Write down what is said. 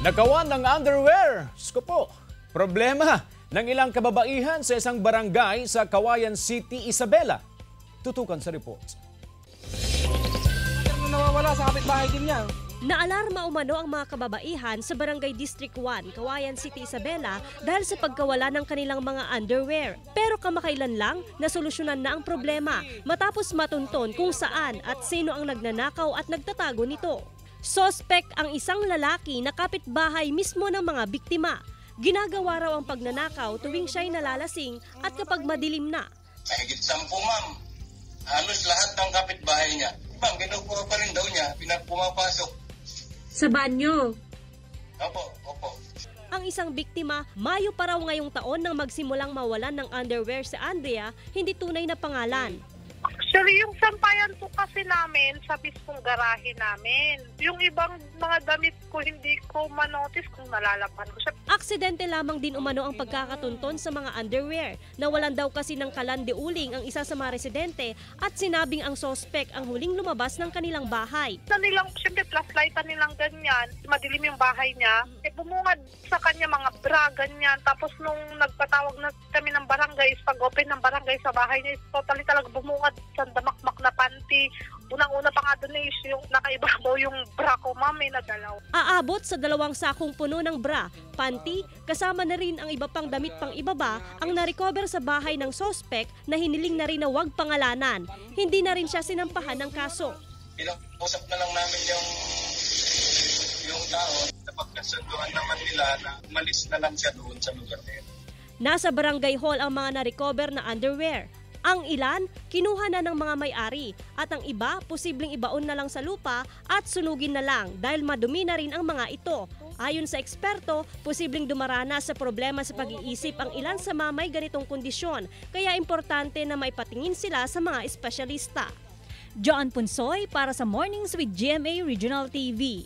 Nagawan ng underwear. Sko po, problema ng ilang kababaihan sa isang barangay sa Cauayan City, Isabela. Tutukan sa report. Nawawala sa kapitbahay din niya. Naalarma umano ang mga kababaihan sa Barangay District 1, Cauayan City, Isabela dahil sa pagkawala ng kanilang mga underwear. Pero kamakailan lang, nasolusyonan na ang problema matapos matunton kung saan at sino ang nagnanakaw at nagtatago nito. Suspect ang isang lalaki na kapitbahay mismo ng mga biktima. Ginagawa raw ang pagnanakaw tuwing siya'y nalalasing at kapag madilim na. Mahigit 10, ma'am. Halos lahat ng kapitbahay niya. Ma'am, kinukuha pa rin daw niya, pumapasok. Sa banyo? Opo. Ang isang biktima, Mayo pa raw ngayong taon nang magsimulang mawalan ng underwear si Andrea, hindi tunay na pangalan. Actually, yung sampayan po kasi namin sa mismong garahe namin. Yung ibang mga damit ko, hindi ko manotice kung nalalaman ko siya. Aksidente lamang din umano ang pagkakatunton sa mga underwear. Nawalan daw kasi ng kalandiuling ang isa sa mga residente at sinabing ang sospek ang huling lumabas ng kanilang bahay. Na nilang, siyempre, flashlightan nilang ganyan. Madilim yung bahay niya. Bumungad sa kanya mga bra, ganyan. Tapos nung nagpatawag na kami ng barangay, pag-open ng barangay sa bahay niya, totally talaga bumungad sa damakmak na panty. Unang-una pa nga doon is yung nakaibabaw yung bra ko, ma'am, may nadalaw. Aabot sa 2 sakong puno ng bra, panty, kasama na rin ang iba pang damit pang ibaba ang narecover sa bahay ng sospek na hiniling na rin na huwag pangalanan. Hindi na rin siya sinampahan ng kaso. Pinag-usap na lang namin yung tao. Napagkasunduan naman nila na umalis na lang siya doon sa lugar na yun. Nasa barangay hall ang mga narecover na underwear. Ang ilan, kinuha na ng mga may-ari at ang iba, posibleng ibaon na lang sa lupa at sunugin na lang dahil madumi na rin ang mga ito. Ayon sa eksperto, posibleng dumaranas sa problema sa pag-iisip ang ilan sa mamay ganitong kondisyon, kaya importante na maipatingin sila sa mga espesyalista. Joan Punsoy para sa Mornings with GMA Regional TV.